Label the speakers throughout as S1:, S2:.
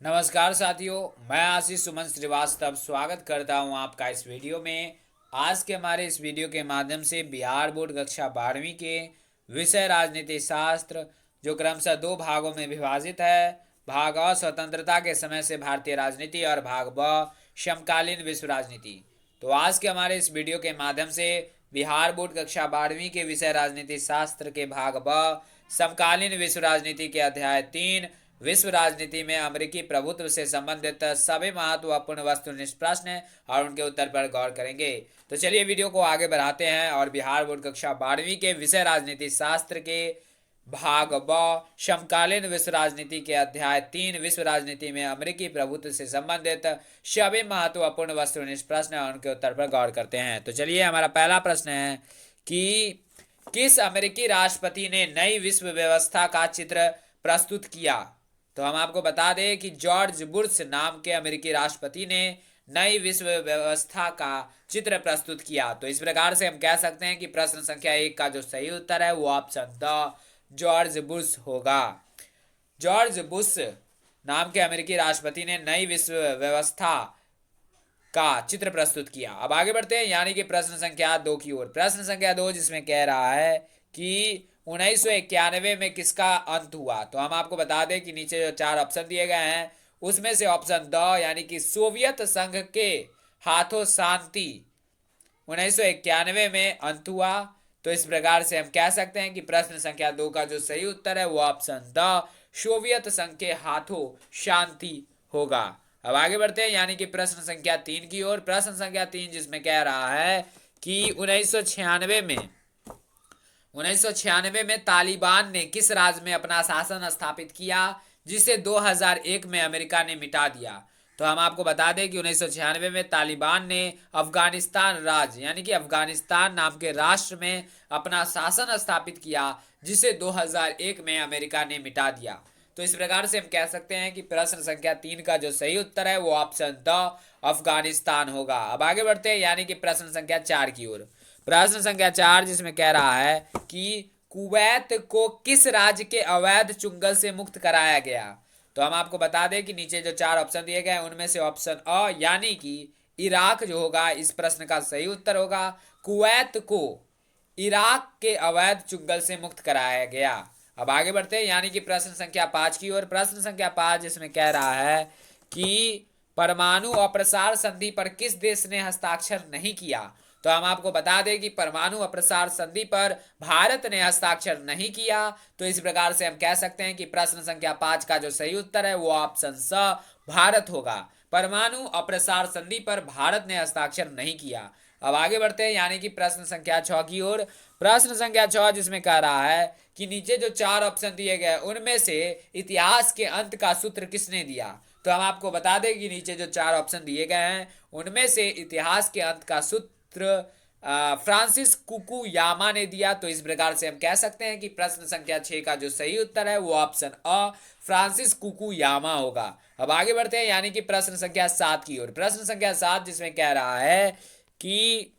S1: नमस्कार साथियों, मैं आशीष सुमन श्रीवास्तव स्वागत करता हूं आपका इस वीडियो में। आज के हमारे इस वीडियो के माध्यम से बिहार बोर्ड कक्षा 12वीं के विषय राजनीति शास्त्र, जो क्रमशः दो भागों में विभाजित है, भाग अ स्वतंत्रता के समय से भारतीय राजनीति और भाग ब समकालीन विश्व राजनीति। तो आज के हमारे इस वीडियो के माध्यम से बिहार बोर्ड कक्षा 12वीं के विषय राजनीति शास्त्र के भाग ब समकालीन विश्व राजनीति के अध्याय 3 विश्व राजनीति में अमेरिकी प्रभुत्व से संबंधित सभी महत्वपूर्ण वस्तुनिष्ठ प्रश्न और उनके उत्तर पर गौर करेंगे। तो चलिए वीडियो को आगे बढ़ाते हैं और बिहार बोर्ड कक्षा 12वीं के विषय राजनीति शास्त्र के भाग ब समकालीन विश्व राजनीति के अध्याय 3 विश्व राजनीति में अमेरिकी प्रभुत्व से संबंधित सभी महत्वपूर्ण वस्तुनिष्ठ प्रश्न और उनके उत्तर पर गौर करते हैं। तो चलिए हमारा पहला प्रश्न है कि किस अमेरिकी राष्ट्रपति ने नई विश्व व्यवस्था का चित्र प्रस्तुत किया। तो हम आपको बता दें कि जॉर्ज बुश नाम के अमेरिकी राष्ट्रपति ने नई विश्व व्यवस्था का चित्र प्रस्तुत किया। तो इस प्रकार से हम कह सकते हैं कि प्रश्न संख्या 1 का जो सही उत्तर है वो ऑप्शन द जॉर्ज बुश होगा। जॉर्ज बुश नाम के अमेरिकी राष्ट्रपति ने नई विश्व व्यवस्था का चित्र प्रस्तुत किया। अब आगे बढ़ते हैं यानी कि प्रश्न संख्या 2 की ओर। प्रश्न संख्या 2 जिसमें कह रहा है कि 1991 में किसका अंत हुआ। तो हम आपको बता दें कि नीचे जो 4 ऑप्शन दिए गए हैं उसमें से ऑप्शन द यानी कि सोवियत संघ के हाथों शांति 1991 में अंत हुआ। तो इस प्रकार से हम कह सकते हैं कि प्रश्न संख्या 2 का जो सही उत्तर है वो ऑप्शन द सोवियत संघ के हाथों शांति होगा। अब आगे बढ़ते हैं यानी कि प्रश्न संख्या 3 की ओर। प्रश्न संख्या 3 जिसमें कह रहा है कि 1996 में तालिबान ने किस राज्य में अपना शासन स्थापित किया जिसे 2001 में अमेरिका ने मिटा दिया। तो हम आपको बता दें कि 1996 में तालिबान ने अफगानिस्तान राज्य यानी कि अफगानिस्तान नाम के राष्ट्र में अपना शासन स्थापित किया जिसे 2001 में अमेरिका ने मिटा दिया। तो इस प्रकार से हम कह सकते हैं कि प्रश्न संख्या 3 का जो सही उत्तर है वो ऑप्शन द अफगानिस्तान होगा। अब आगे बढ़ते हैं यानी कि प्रश्न संख्या 4 की ओर। प्रश्न संख्या 4 जिसमें कह रहा है कि कुवैत को किस राज्य के अवैध चुंगल से मुक्त कराया गया। तो हम आपको बता दें कि नीचे जो 4 ऑप्शन दिए गए हैं उनमें से ऑप्शन अ यानी कि इराक जो होगा इस प्रश्न का सही उत्तर होगा। कुवैत को इराक के अवैध चुंगल से मुक्त कराया गया। अब आगे बढ़ते हैं यानी कि प्रश्न संख्या 5 की ओर। प्रश्न संख्या 5 जिसमें कह रहा है कि परमाणु अप्रसार संधि पर किस देश ने हस्ताक्षर नहीं किया। तो हम आपको बता दें कि परमाणु अप्रसार संधि पर भारत ने हस्ताक्षर नहीं किया। तो इस प्रकार से हम कह सकते हैं कि प्रश्न संख्या 5 का जो सही उत्तर है वो ऑप्शन स भारत होगा। परमाणु अप्रसार संधि पर भारत ने हस्ताक्षर नहीं किया। अब आगे बढ़ते हैं यानी कि प्रश्न संख्या 6 की ओर। प्रश्न संख्या 6 जिसमें कह रहा है कि नीचे जो 4 ऑप्शन दिए गए उनमें से इतिहास के अंत का सूत्र किसने दिया। तो हम आपको बता दें कि नीचे जो 4 ऑप्शन दिए गए हैं उनमें से इतिहास के अंत का सूत्र फ्रांसिस कुकुयामा ने दिया। तो इस प्रकार से हम कह सकते हैं कि प्रश्न संख्या 6 का जो सही उत्तर है वो ऑप्शन अ फ्रांसिस कुकुयामा होगा। अब आगे बढ़ते हैं यानी कि प्रश्न संख्या 7 की ओर। प्रश्न संख्या 7 जिसमें कह रहा है कि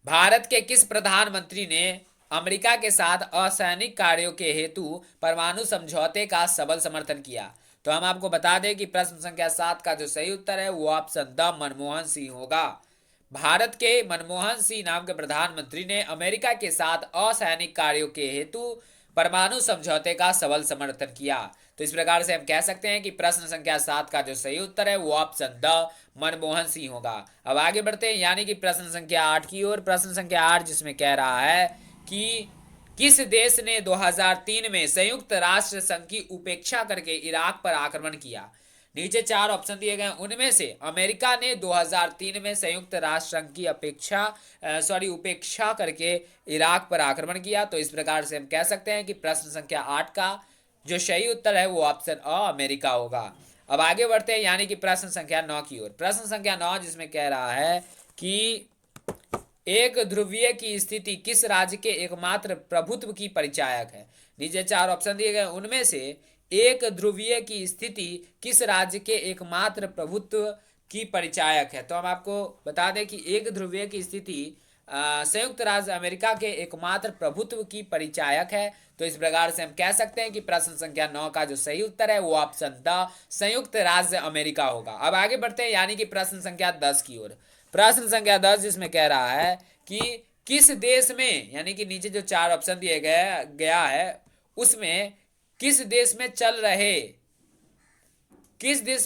S1: भारत के किस प्रधानमंत्री ने अमेरिका के साथ असैनिक कार्यों के हेतु परमाणु समझौते का सबल समर्थन किया। तो हम आपको बता दें कि प्रश्न संख्या 7 का जो सही उत्तर है वो ऑप्शन द मनमोहन सिंह होगा। भारत के मनमोहन सिंह नाम के प्रधानमंत्री ने अमेरिका के साथ असैनिक कार्यों के हेतु परमाणु समझौते का सबल समर्थन किया। तो इस प्रकार से हम कह सकते हैं कि प्रश्न संख्या 7 का जो सही उत्तर है वो ऑप्शन द मनमोहन सिंह होगा। अब आगे बढ़ते हैं यानी कि प्रश्न संख्या 8 की ओर। प्रश्न संख्या 8 जिसमें कह रहा है कि किस देश ने 2003 में संयुक्त राष्ट्र संघ की उपेक्षा करके इराक पर आक्रमण किया। नीचे 4 ऑप्शन दिए गए उनमें से अमेरिका ने 2003 में संयुक्त राष्ट्र संघ की उपेक्षा करके इराक पर आक्रमण किया। तो इस प्रकार से हम कह सकते हैं कि प्रश्न संख्या 8 का जो सही उत्तर है वो ऑप्शन अ अमेरिका होगा। अब आगे बढ़ते हैं यानी कि प्रश्न संख्या 9 की ओर। प्रश्न संख्या 9 जिसमें कह रहा है कि एक ध्रुवीय की स्थिति किस राज्य के एकमात्र प्रभुत्व की परिचायक है। नीचे 4 ऑप्शन दिए गए उनमें से एक ध्रुवीय की स्थिति किस राज्य के एकमात्र प्रभुत्व की परिचायक है। तो हम आपको बता दें कि एक ध्रुवीय की स्थिति संयुक्त राज्य अमेरिका के एकमात्र प्रभुत्व की परिचायक है। तो इस प्रकार से हम कह सकते हैं कि प्रश्न संख्या 9 का जो सही उत्तर है वो ऑप्शन द संयुक्त राज्य अमेरिका होगा। अब आगे बढ़ते हैं यानी कि प्रश्न संख्या 10 की ओर। प्रश्न संख्या 10 जिसमें कह रहा है कि किस देश में, यानी कि नीचे जो चार ऑप्शन दिए गया है उसमें किस देश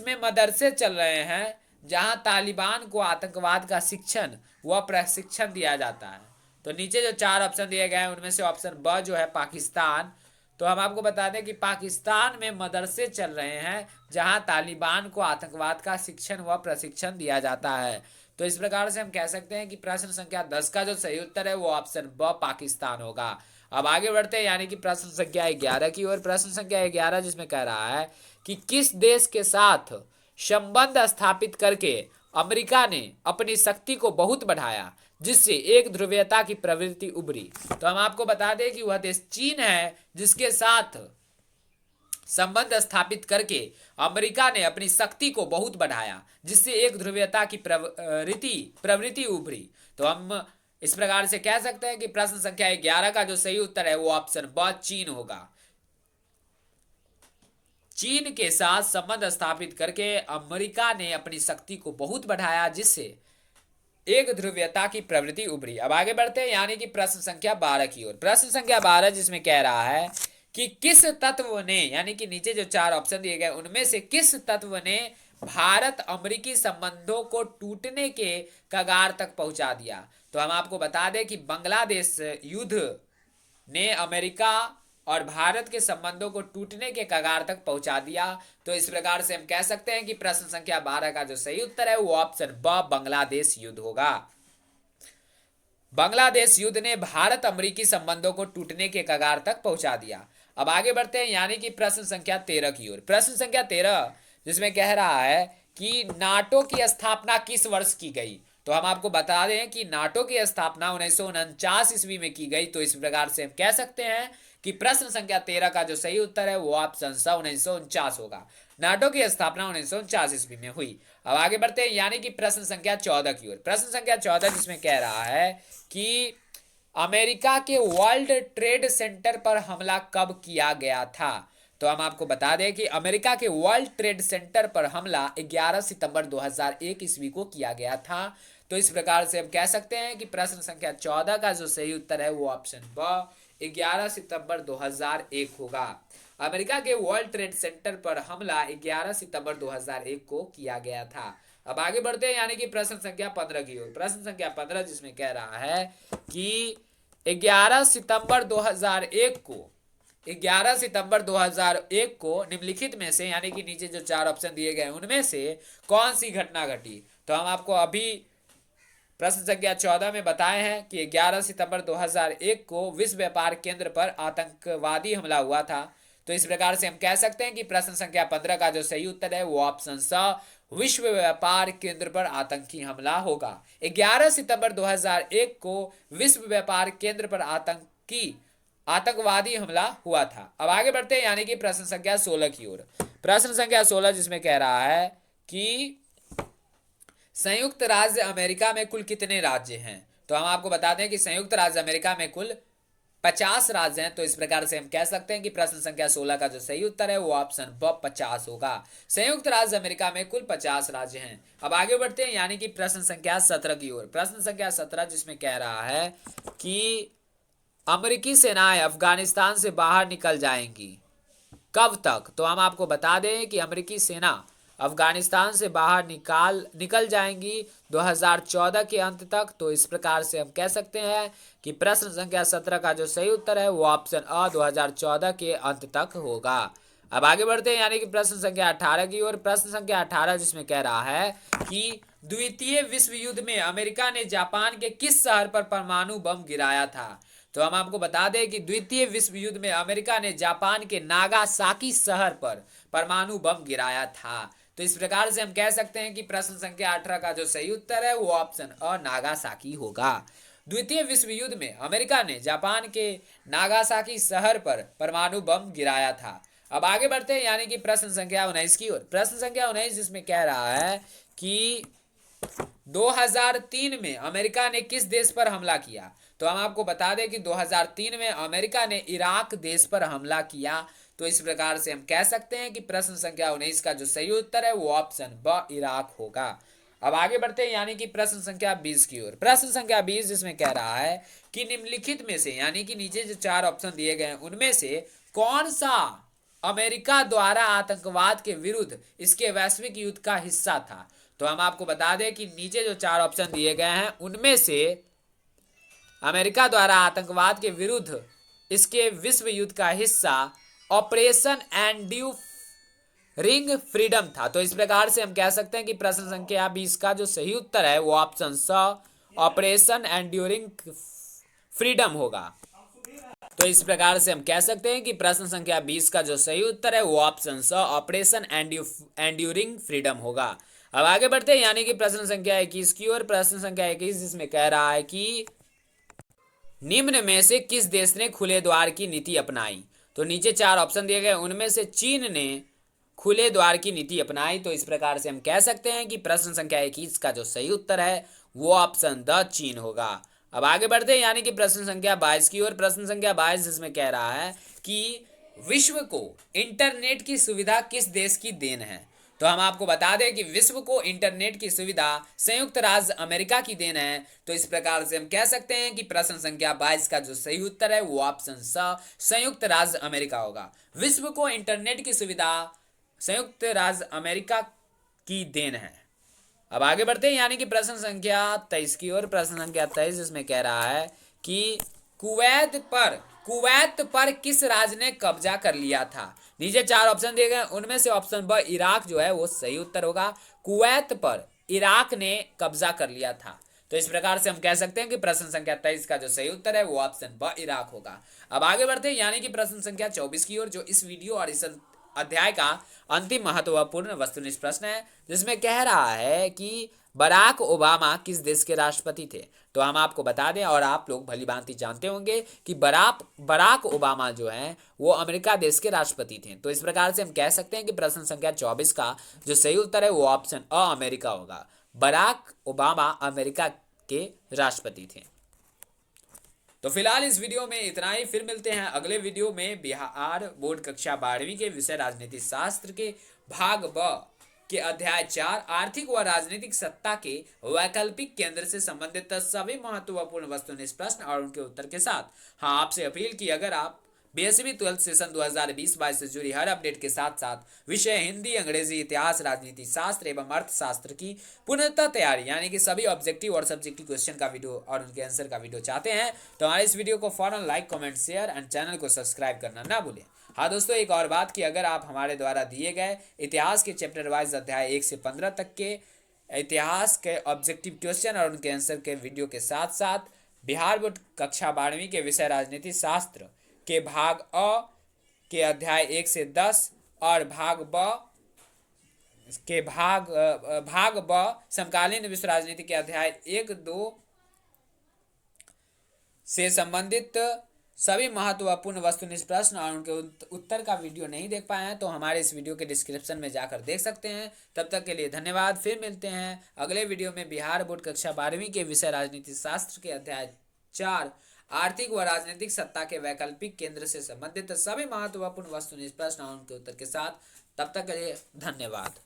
S1: में मदरसे चल रहे हैं जहां तालिबान को आतंकवाद का शिक्षण व प्रशिक्षण दिया जाता है। तो नीचे जो चार ऑप्शन दिए गए हैं उनमें से ऑप्शन ब जो है पाकिस्तान। तो हम आपको बता दें कि पाकिस्तान में मदरसे चल रहे हैं जहां तालिबान को आतंकवाद का शिक्षण व प्रशिक्षण दिया जाता है। तो इस प्रकार से हम कह सकते हैं कि प्रश्न संख्या 10 का जो सही उत्तर है वो ऑप्शन ब पाकिस्तान होगा। अब आगे बढ़ते हैं यानी कि प्रश्न संख्या 11 की ओर। प्रश्न संख्या 11 जिसमें कह रहा है कि किस देश के साथ संबंध स्थापित करके अमेरिका ने अपनी शक्ति को बहुत बढ़ाया जिससे एक ध्रुवीयता की प्रवृत्ति उभरी। तो हम आपको बता दें कि वह देश चीन है जिसके साथ संबंध स्थापित करके अमेरिका ने अपनी शक्ति को बहुत बढ़ाया जिससे एक ध्रुवीयता की प्रवृत्ति उभरी। तो हम इस प्रकार से कह सकते हैं कि प्रश्न संख्या 11 का जो सही उत्तर है वो ऑप्शन ब चीन होगा। चीन के साथ संबंध स्थापित करके अमेरिका ने अपनी शक्ति को बहुत बढ़ाया जिससे एक ध्रुवीयता की प्रवृत्ति उभरी। अब आगे बढ़ते हैं यानी कि प्रश्न संख्या 12 की ओर। प्रश्न संख्या 12 जिसमें कह रहा है कि किस तत्व ने, यानी कि नीचे जो चार ऑप्शन दिए गए उनमें से किस तत्व ने भारत अमेरिकी संबंधों को टूटने के कगार तक पहुंचा दिया। तो हम आपको बता दें कि बांग्लादेश युद्ध ने अमेरिका और भारत के संबंधों को टूटने के कगार तक पहुंचा दिया। तो इस प्रकार से हम कह सकते हैं कि प्रश्न संख्या 12 का जो सही उत्तर है वो ऑप्शन ब बांग्लादेश युद्ध होगा। बांग्लादेश युद्ध ने भारत अमेरिकी संबंधों को टूटने के कगार तक पहुंचा दिया। अब आगे बढ़ते हैं यानी कि प्रश्न संख्या 13 की ओर। प्रश्न संख्या 13 जिसमें कह रहा है कि नाटो की स्थापना किस वर्ष की गई। तो हम आपको बता दें कि नाटो की स्थापना 1949 ईस्वी में की गई। तो इस प्रकार से हम कह सकते हैं कि प्रश्न संख्या 13 का जो सही उत्तर है वो ऑप्शन स 1949 होगा। नाटो की स्थापना 1949 ईस्वी में हुई। अब आगे बढ़ते हैं यानी कि प्रश्न संख्या 14 की ओर। प्रश्न संख्या 14 जिसमें कह रहा है कि अमेरिका के वर्ल्ड ट्रेड सेंटर पर हमला कब किया गया था। तो हम आपको बता दें कि अमेरिका के वर्ल्ड ट्रेड सेंटर पर हमला 11 सितंबर 2001 ईस्वी को किया गया था। तो इस प्रकार से हम कह सकते हैं कि प्रश्न संख्या 14 का जो सही उत्तर है वो ऑप्शन ब 11 सितंबर 2001 होगा। अमेरिका के वर्ल्ड ट्रेड सेंटर पर हमला 11 सितंबर 2001 को किया गया था। अब आगे बढ़ते हैं यानी कि प्रश्न संख्या 15 की ओर। प्रश्न संख्या 15 जिसमें कह रहा है कि 11 सितंबर 2001 को निम्नलिखित में से, यानी कि नीचे जो चार ऑप्शन दिए गए उनमें से कौन सी घटना घटी। तो हम आपको अभी प्रश्न संख्या 14 में बताए हैं कि 11 सितंबर 2001 को विश्व व्यापार केंद्र पर आतंकवादी हमला हुआ था। तो इस प्रकार से हम कह सकते हैं कि प्रश्न संख्या 15 का जो सही उत्तर है वो ऑप्शन स विश्व व्यापार केंद्र पर आतंकी हमला होगा। 11 सितंबर 2001 को विश्व व्यापार केंद्र पर आतंकवादी हमला हुआ था। अब आगे बढ़ते हैं यानी कि प्रश्न संख्या 16 की ओर। प्रश्न संख्या 16 जिसमें कह रहा है कि संयुक्त राज्य अमेरिका में कुल कितने राज्य हैं। तो हम आपको बता दें कि संयुक्त राज्य अमेरिका में कुल 50 राज्य हैं। तो इस प्रकार से हम कह सकते हैं कि प्रश्न संख्या 16 का जो सही उत्तर है वो ऑप्शन ब 50 होगा। संयुक्त राज्य अमेरिका में कुल 50 राज्य हैं। अब आगे बढ़ते हैं यानी कि प्रश्न संख्या 17 की ओर। प्रश्न संख्या 17 जिसमें कह रहा है कि अमेरिकी सेनाएं अफगानिस्तान से बाहर निकल जाएंगी कब तक। तो हम आपको बता दें कि अमेरिकी सेना अफगानिस्तान से बाहर निकल जाएंगी 2014 के अंत तक। तो इस प्रकार से हम कह सकते हैं कि प्रश्न संख्या 17 का जो सही उत्तर है वो ऑप्शन अ 2014 के अंत तक होगा। अब आगे बढ़ते हैं यानी कि प्रश्न संख्या 18 की ओर। प्रश्न संख्या 18 जिसमें कह रहा है कि द्वितीय विश्व युद्ध में अमेरिका ने जापान के किस शहर पर परमाणु बम गिराया था। तो हम आपको बता दें कि द्वितीय विश्व युद्ध में अमेरिका ने जापान के नागासाकी शहर पर परमाणु बम गिराया था। तो इस प्रकार से हम कह सकते हैं कि प्रश्न संख्या 18 का जो सही उत्तर है वो ऑप्शन अ नागासाकी होगा। द्वितीय विश्व युद्ध में अमेरिका ने जापान के नागासाकी शहर पर परमाणु बम गिराया था। अब आगे बढ़ते हैं यानी कि प्रश्न संख्या 19 की ओर। प्रश्न संख्या 19 जिसमें कह रहा है कि 2003 में अमेरिका ने किस देश पर हमला किया? तो हम आपको बता दें कि 2003 में अमेरिका ने इराक देश पर हमला किया। तो इस प्रकार से हम कह सकते हैं कि प्रश्न संख्या 19 का जो सही उत्तर है वो ऑप्शन ब इराक होगा। अब आगे बढ़ते हैं यानी कि प्रश्न संख्या 20 की ओर। प्रश्न संख्या 20 जिसमें कह रहा है कि निम्नलिखित में से यानी कि नीचे जो 4 ऑप्शन दिए गए हैं उनमें से कौन सा अमेरिका द्वारा आतंकवाद के विरुद्ध इसके वैश्विक युद्ध का हिस्सा था? तो हम आपको बता दें कि नीचे जो 4 ऑप्शन दिए गए हैं उनमें से अमेरिका द्वारा आतंकवाद के विरुद्ध इसके विश्व युद्ध का हिस्सा ऑपरेशन एंड्यू रिंग फ्रीडम था। तो इस प्रकार से हम कह सकते हैं कि प्रश्न संख्या 20 का जो सही उत्तर है वो ऑप्शन स ऑपरेशन एंड्यूरिंग फ्रीडम होगा। तो इस प्रकार से हम कह सकते हैं कि प्रश्न संख्या 20 का जो सही उत्तर है वो ऑप्शन स ऑपरेशन एंड्यूरिंग फ्रीडम होगा। अब आगे बढ़ते हैं यानी कि प्रश्न संख्या 21 की ओर। प्रश्न संख्या 21 जिसमें कह रहा है कि निम्न में से किस देश ने खुले द्वार की नीति अपनाई? तो नीचे 4 ऑप्शन दिए गए उनमें से चीन ने खुले द्वार की नीति अपनाई। तो इस प्रकार से हम कह सकते हैं कि प्रश्न संख्या 21 का जो सही उत्तर है वो ऑप्शन द चीन होगा। अब आगे बढ़ते हैं यानी कि प्रश्न संख्या 22 की ओर। प्रश्न संख्या 22 जिसमें कह रहा है कि विश्व को इंटरनेट की सुविधा किस देश की देन है? तो हम आपको बता दें कि विश्व को इंटरनेट की सुविधा संयुक्त राज्य अमेरिका की देन है। तो इस प्रकार से हम कह सकते हैं कि प्रश्न संख्या 22 का जो सही उत्तर है वो ऑप्शन स संयुक्त राज्य अमेरिका होगा। विश्व को इंटरनेट की सुविधा संयुक्त राज्य अमेरिका की देन है। अब आगे बढ़ते हैं यानी कि प्रश्न संख्या 23 की ओर। प्रश्न संख्या 23 इसमें कह रहा है कि कुवैत पर किस राज्य ने कब्जा कर लिया था? नीचे 4 ऑप्शन दिए गए उनमें से ऑप्शन ब इराक जो है वो सही उत्तर होगा। कुवैत पर इराक ने कब्जा कर लिया था। तो इस प्रकार से हम कह सकते हैं कि प्रश्न संख्या 23 का जो सही उत्तर है वो ऑप्शन ब इराक होगा। अब आगे बढ़ते हैं यानी कि प्रश्न संख्या 24 की ओर जो इस वीडियो और इस अध्याय का अंतिम महत्वपूर्ण वस्तुनिष्ठ प्रश्न है जिसमें कह रहा है कि बराक ओबामा किस देश के राष्ट्रपति थे? तो हम आपको बता दें और आप लोग भली भांति जानते होंगे कि बराक ओबामा जो हैं वो अमेरिका देश के राष्ट्रपति थे। तो इस प्रकार से हम कह सकते हैं कि प्रश्न संख्या 24 का जो सही उत्तर है वो ऑप्शन अ अमेरिका होगा। बराक ओबामा अमेरिका के राष्ट्रपति थे। तो फिलहाल इस वीडियो में इतना ही। फिर मिलते हैं अगले वीडियो में बिहार बोर्ड कक्षा 12वीं के विषय राजनीति शास्त्र के भाग ब के अध्याय 4 आर्थिक व राजनीतिक सत्ता के वैकल्पिक केंद्र से संबंधित सभी महत्वपूर्ण वस्तुनिष्ठ प्रश्न और उनके उत्तर के साथ। हाँ, आपसे अपील की अगर आप बीएसवी 12th सेशन 2020-22 से जुड़ी हर अपडेट के साथ साथ विषय हिंदी, अंग्रेजी, इतिहास, राजनीति शास्त्र एवं अर्थशास्त्र की पूर्णतः तैयारी यानी कि सभी ऑब्जेक्टिव और सब्जेक्टिव क्वेश्चन का वीडियो और उनके आंसर का वीडियो चाहते हैं तो हमारे इस वीडियो को फौरन like, comment, share and channel को सब्सक्राइब करना ना भूलें। हाँ दोस्तों, एक और बात कि अगर आप हमारे द्वारा दिए गए इतिहास के चैप्टर वाइज अध्याय 1 से 15 तक के इतिहास के ऑब्जेक्टिव क्वेश्चन और उनके आंसर के वीडियो के साथ साथ बिहार बोर्ड कक्षा 12वीं के विषय राजनीति शास्त्र के भाग अ के अध्याय 1 से 10 और भाग ब समकालीन विश्व राजनीति के अध्याय 1-2 से संबंधित सभी महत्वपूर्ण वस्तुनिष्ठ प्रश्न और उनके उत्तर का वीडियो नहीं देख पाए हैं तो हमारे इस वीडियो के डिस्क्रिप्शन में जाकर देख सकते हैं। तब तक के लिए धन्यवाद। फिर मिलते हैं अगले वीडियो में बिहार बोर्ड कक्षा 12वीं के विषय राजनीति शास्त्र के अध्याय 4 आर्थिक व राजनीतिक सत्ता के वैकल्पिक केंद्र से संबंधित सभी महत्वपूर्ण वस्तुनिष्ठ प्रश्न और उनके उत्तर के साथ। तब तक के लिए धन्यवाद।